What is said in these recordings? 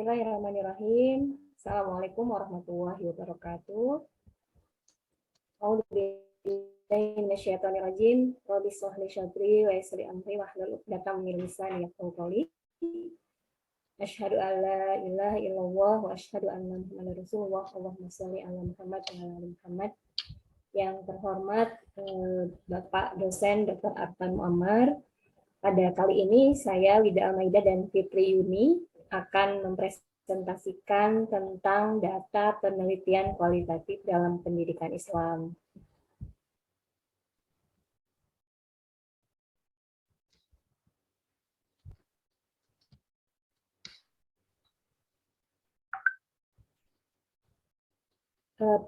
Bismillahirrahmanirrahim. Assalamualaikum warahmatullahi wabarakatuh. A'udzubillahi minasyaitonirrajim. Rabbi shrah li sadri wa yassir li amri wahlul 'uqdatam min lisani yafqahu qawli. Asyhadu an la ilaha illallah wa asyhadu anna Muhammadar Rasulullah. Allahumma shalli ala Muhammad wa ala ali Muhammad. Yang terhormat Bapak dosen Dr. Arfan Muammar. Pada kali ini saya Wida Almaida dan Fitri Yuni akan mempresentasikan tentang data penelitian kualitatif dalam pendidikan Islam.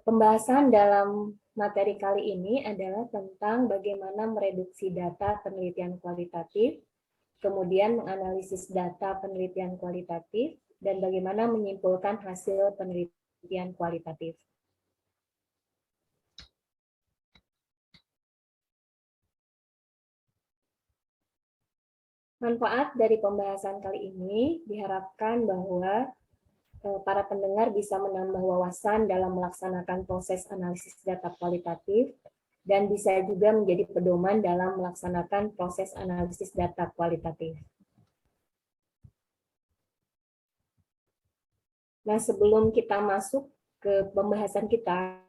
Pembahasan dalam materi kali ini adalah tentang bagaimana mereduksi data penelitian kualitatif, kemudian menganalisis data penelitian kualitatif, dan bagaimana menyimpulkan hasil penelitian kualitatif. Manfaat dari pembahasan kali ini diharapkan bahwa para pendengar bisa menambah wawasan dalam melaksanakan proses analisis data kualitatif dan bisa juga menjadi pedoman dalam melaksanakan proses analisis data kualitatif. Nah, sebelum kita masuk ke pembahasan kita,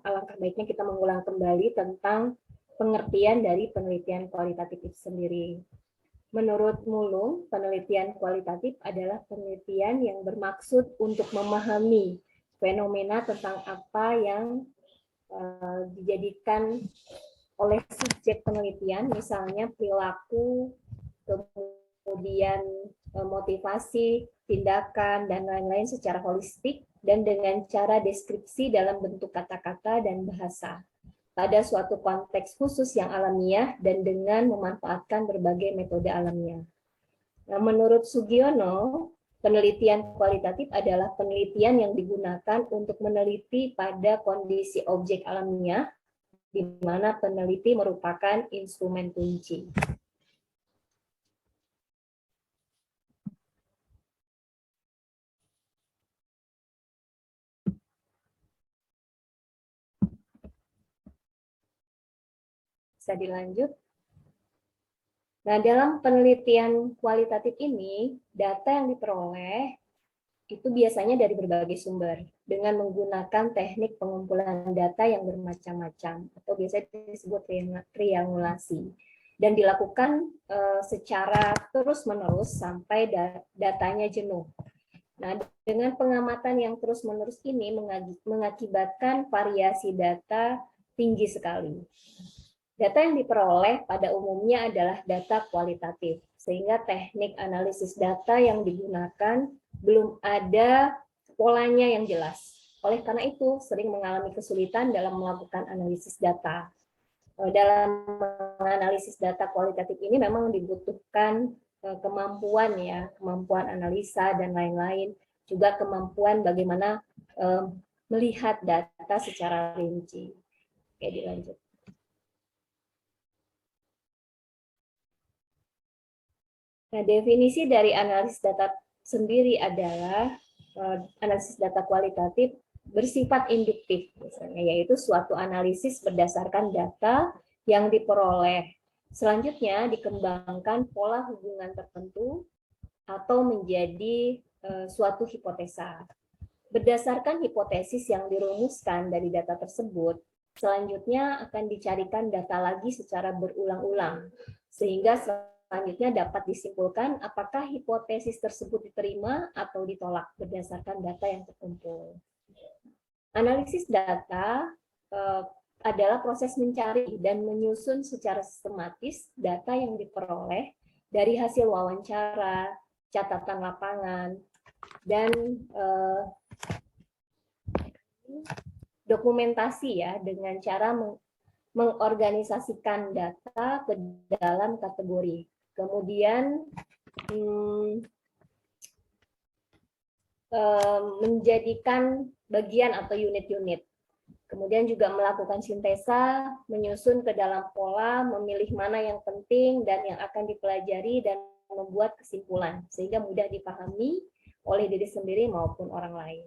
alangkah baiknya kita mengulang kembali tentang pengertian dari penelitian kualitatif itu sendiri. Menurut Mulung, penelitian kualitatif adalah penelitian yang bermaksud untuk memahami fenomena tentang apa yang dijadikan oleh subjek penelitian, misalnya perilaku, kemudian motivasi, tindakan, dan lain-lain secara holistik, dan dengan cara deskripsi dalam bentuk kata-kata dan bahasa pada suatu konteks khusus yang alamiah dan dengan memanfaatkan berbagai metode alamiah. Nah, menurut Sugiono, penelitian kualitatif adalah penelitian yang digunakan untuk meneliti pada kondisi objek alamiah, di mana peneliti merupakan instrumen kunci. Bisa dilanjut. Nah, dalam penelitian kualitatif ini, data yang diperoleh itu biasanya dari berbagai sumber dengan menggunakan teknik pengumpulan data yang bermacam-macam atau biasanya disebut triangulasi dan dilakukan secara terus-menerus sampai datanya jenuh. Nah, dengan pengamatan yang terus-menerus ini mengakibatkan variasi data tinggi sekali. Data yang diperoleh pada umumnya adalah data kualitatif, sehingga teknik analisis data yang digunakan belum ada polanya yang jelas. Oleh karena itu, sering mengalami kesulitan dalam melakukan analisis data. Dalam menganalisis data kualitatif ini memang dibutuhkan kemampuan kemampuan analisa dan lain-lain, juga kemampuan bagaimana melihat data secara rinci. Oke, dilanjut. Nah, definisi dari analisis data sendiri adalah analisis data kualitatif bersifat induktif, misalnya, yaitu suatu analisis berdasarkan data yang diperoleh. Selanjutnya dikembangkan pola hubungan tertentu atau menjadi suatu hipotesa. Berdasarkan hipotesis yang dirumuskan dari data tersebut, selanjutnya akan dicarikan data lagi secara berulang-ulang, sehingga selanjutnya dapat disimpulkan apakah hipotesis tersebut diterima atau ditolak berdasarkan data yang terkumpul. Analisis data adalah proses mencari dan menyusun secara sistematis data yang diperoleh dari hasil wawancara, catatan lapangan, dan dokumentasi dengan cara mengorganisasikan data ke dalam kategori. Kemudian menjadikan bagian atau unit-unit. Kemudian juga melakukan sintesa, menyusun ke dalam pola, memilih mana yang penting dan yang akan dipelajari dan membuat kesimpulan sehingga mudah dipahami oleh diri sendiri maupun orang lain.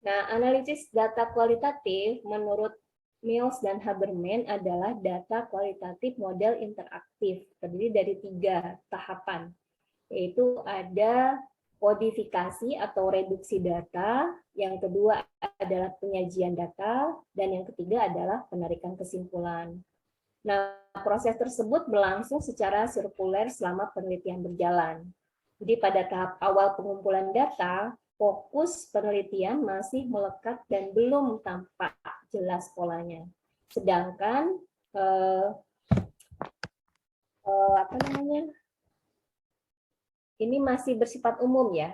Nah, analisis data kualitatif menurut Mills dan Haberman adalah data kualitatif model interaktif, terdiri dari 3 tahapan, yaitu ada kodifikasi atau reduksi data, yang kedua adalah penyajian data, dan yang ketiga adalah penarikan kesimpulan. Nah, proses tersebut berlangsung secara sirkuler selama penelitian berjalan. Jadi pada tahap awal pengumpulan data, fokus penelitian masih melekat dan belum tampak jelas polanya. Sedangkan ini masih bersifat umum ya.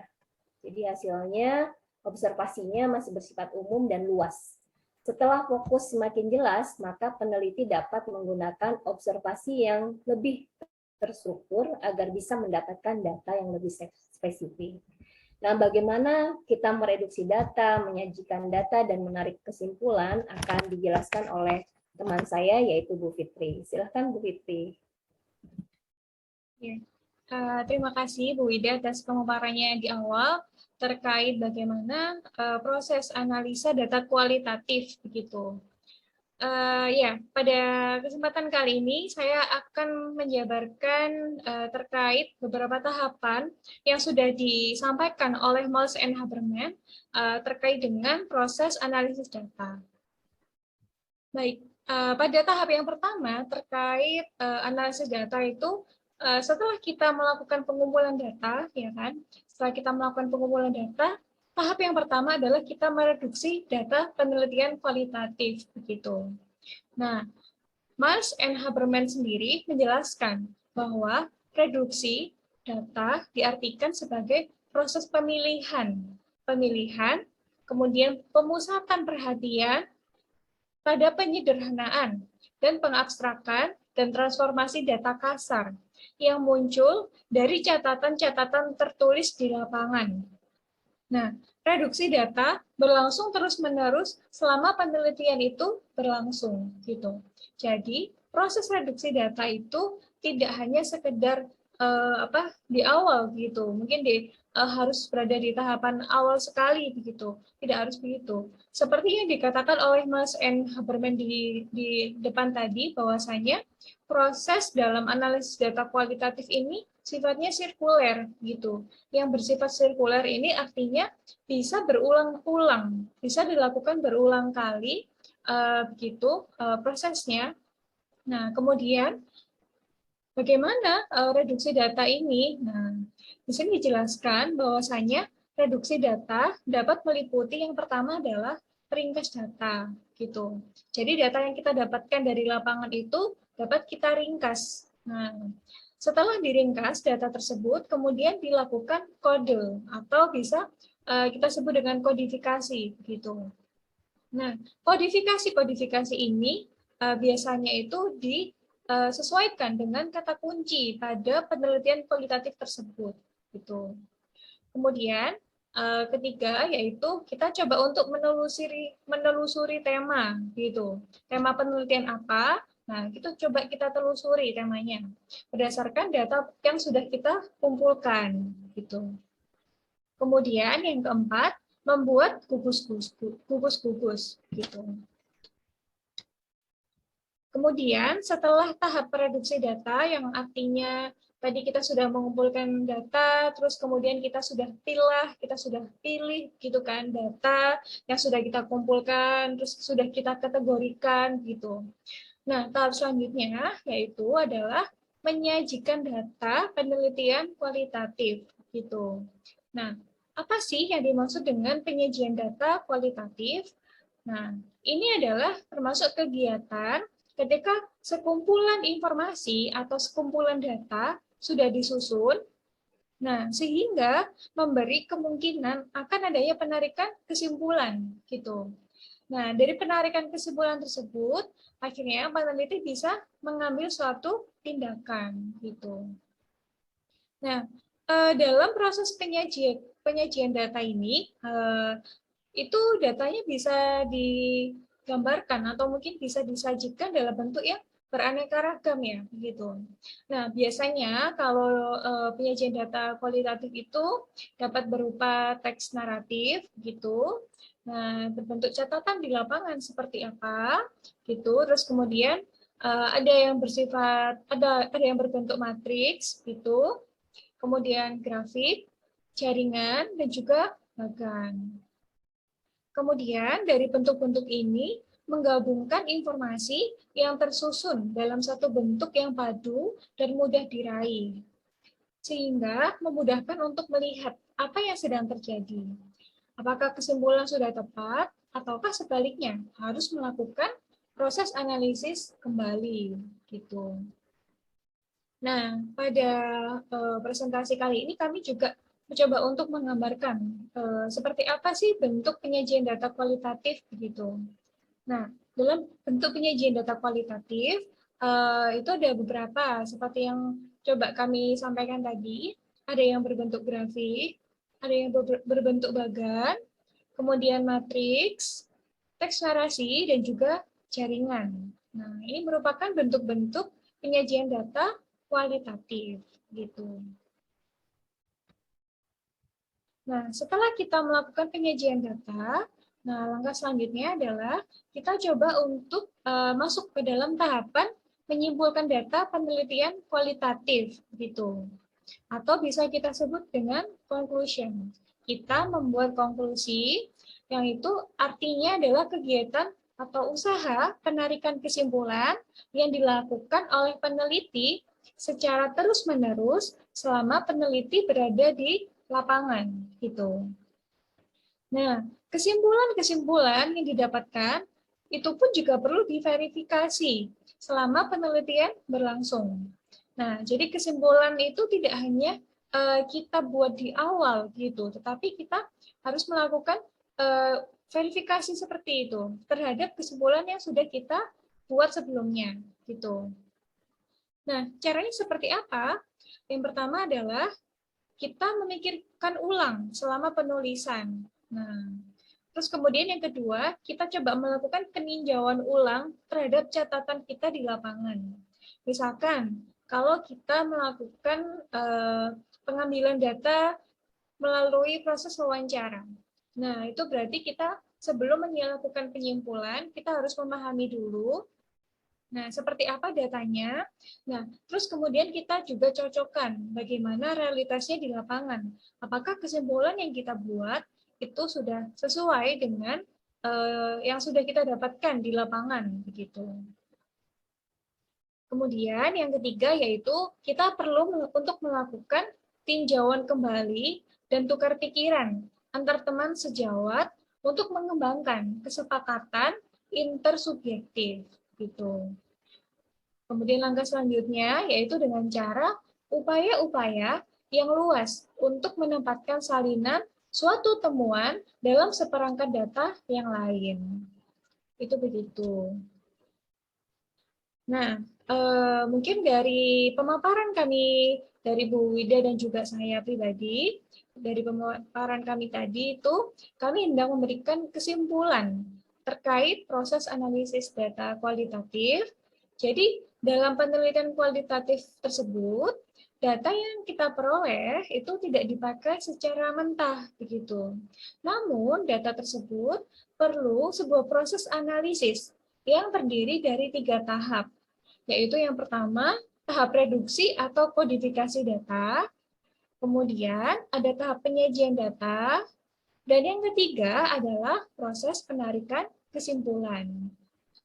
Jadi hasilnya, observasinya masih bersifat umum dan luas. Setelah fokus semakin jelas, maka peneliti dapat menggunakan observasi yang lebih terstruktur agar bisa mendapatkan data yang lebih spesifik. Nah, bagaimana kita mereduksi data, menyajikan data, dan menarik kesimpulan akan dijelaskan oleh teman saya, yaitu Bu Fitri. Silahkan Bu Fitri. Ya. Terima kasih Bu Wida atas pemaparannya di awal terkait bagaimana proses analisa data kualitatif begitu. Ya, pada kesempatan kali ini saya akan menjabarkan terkait beberapa tahapan yang sudah disampaikan oleh Mills and Haberman terkait dengan proses analisis data. Baik, pada tahap yang pertama terkait analisis data itu setelah kita melakukan pengumpulan data, ya kan? Setelah kita melakukan pengumpulan data, tahap yang pertama adalah kita mereduksi data penelitian kualitatif, begitu. Nah, Mills and Haberman sendiri menjelaskan bahwa reduksi data diartikan sebagai proses pemilihan, kemudian pemusatan perhatian pada penyederhanaan dan pengabstrakan dan transformasi data kasar yang muncul dari catatan-catatan tertulis di lapangan. Nah, reduksi data berlangsung terus-menerus selama penelitian itu berlangsung, gitu. Jadi, proses reduksi data itu tidak hanya sekedar di awal gitu, mungkin harus berada di tahapan awal sekali begitu, tidak harus begitu. Seperti yang dikatakan oleh Mas N. Haberman di depan tadi, bahwasanya proses dalam analisis data kualitatif ini sifatnya sirkuler gitu. Yang bersifat sirkuler ini artinya bisa berulang-ulang, bisa dilakukan berulang kali begitu prosesnya. Nah, kemudian bagaimana reduksi data ini? Nah, di sini dijelaskan bahwasanya reduksi data dapat meliputi yang pertama adalah ringkas data gitu. Jadi data yang kita dapatkan dari lapangan itu dapat kita ringkas. Nah, setelah diringkas data tersebut kemudian dilakukan kode atau bisa kita sebut dengan kodifikasi gitu. Nah, kodifikasi ini biasanya itu disesuaikan dengan kata kunci pada penelitian kualitatif tersebut gitu. Kemudian ketiga yaitu kita coba untuk menelusuri tema gitu. Tema penelitian apa? Nah, itu coba kita telusuri temanya berdasarkan data yang sudah kita kumpulkan gitu. Kemudian yang keempat, membuat gugus gitu. Kemudian setelah tahap reduksi data yang artinya tadi kita sudah mengumpulkan data, terus kemudian kita sudah pilih gitu kan data yang sudah kita kumpulkan, terus sudah kita kategorikan gitu. Nah, tahap selanjutnya yaitu adalah menyajikan data penelitian kualitatif gitu. Nah, apa sih yang dimaksud dengan penyajian data kualitatif? Nah, ini adalah termasuk kegiatan ketika sekumpulan informasi atau sekumpulan data sudah disusun, nah sehingga memberi kemungkinan akan adanya penarikan kesimpulan gitu. Nah, dari penarikan kesimpulan tersebut, akhirnya peneliti bisa mengambil suatu tindakan gitu. Nah, dalam proses penyajian data ini, itu datanya bisa digambarkan atau mungkin bisa disajikan dalam bentuk yang beraneka ragam ya, begitu. Nah, biasanya kalau penyajian data kualitatif itu dapat berupa teks naratif, gitu. Nah, berbentuk catatan di lapangan seperti apa, gitu. Terus kemudian ada yang bersifat ada yang berbentuk matriks, gitu. Kemudian grafik, jaringan, dan juga bagan. Kemudian dari bentuk-bentuk ini menggabungkan informasi yang tersusun dalam satu bentuk yang padu dan mudah diraih, sehingga memudahkan untuk melihat apa yang sedang terjadi. Apakah kesimpulan sudah tepat, ataukah sebaliknya harus melakukan proses analisis kembali, gitu. Nah, pada presentasi kali ini kami juga mencoba untuk menggambarkan seperti apa sih bentuk penyajian data kualitatif begitu. Nah, dalam bentuk penyajian data kualitatif itu ada beberapa seperti yang coba kami sampaikan tadi, ada yang berbentuk grafik, ada yang berbentuk bagan, kemudian matriks, teks narasi, dan juga jaringan. Nah, ini merupakan bentuk-bentuk penyajian data kualitatif gitu. Nah, setelah kita melakukan penyajian data, nah langkah selanjutnya adalah kita coba untuk masuk ke dalam tahapan menyimpulkan data penelitian kualitatif gitu. Atau bisa kita sebut dengan conclusion. Kita membuat konklusi yang itu artinya adalah kegiatan atau usaha penarikan kesimpulan yang dilakukan oleh peneliti secara terus-menerus selama peneliti berada di lapangan gitu. Nah, kesimpulan-kesimpulan yang didapatkan itu pun juga perlu diverifikasi selama penelitian berlangsung. Nah, jadi kesimpulan itu tidak hanya kita buat di awal gitu, tetapi kita harus melakukan verifikasi seperti itu terhadap kesimpulan yang sudah kita buat sebelumnya gitu. Nah, caranya seperti apa? Yang pertama adalah kita memikirkan ulang selama penulisan. Nah, terus kemudian yang kedua, kita coba melakukan peninjauan ulang terhadap catatan kita di lapangan. Misalkan, kalau kita melakukan pengambilan data melalui proses wawancara. Nah, itu berarti kita sebelum melakukan penyimpulan, kita harus memahami dulu nah, seperti apa datanya? Nah, terus kemudian kita juga cocokkan bagaimana realitasnya di lapangan. Apakah kesimpulan yang kita buat itu sudah sesuai dengan yang sudah kita dapatkan di lapangan, begitu. Kemudian yang ketiga yaitu kita perlu untuk melakukan tinjauan kembali dan tukar pikiran antar teman sejawat untuk mengembangkan kesepakatan intersubjektif, gitu. Kemudian langkah selanjutnya yaitu dengan cara upaya-upaya yang luas untuk menempatkan salinan suatu temuan dalam seperangkat data yang lain. Itu begitu. Nah, mungkin dari pemaparan kami dari Bu Wida dan juga saya pribadi, dari pemaparan kami tadi itu, kami hendak memberikan kesimpulan terkait proses analisis data kualitatif. Jadi, dalam penelitian kualitatif tersebut, data yang kita peroleh itu tidak dipakai secara mentah, begitu. Namun, data tersebut perlu sebuah proses analisis yang terdiri dari 3 tahap, yaitu yang pertama, tahap reduksi atau kodifikasi data, kemudian ada tahap penyajian data, dan yang ketiga adalah proses penarikan kesimpulan.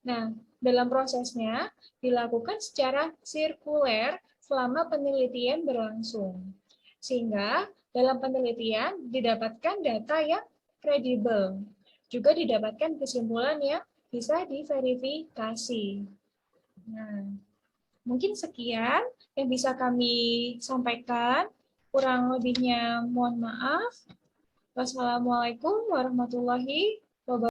Nah, dalam prosesnya dilakukan secara sirkuler selama penelitian berlangsung, sehingga dalam penelitian didapatkan data yang kredibel, juga didapatkan kesimpulan yang bisa diverifikasi. Nah, mungkin sekian yang bisa kami sampaikan. Kurang lebihnya mohon maaf. Wassalamualaikum warahmatullahi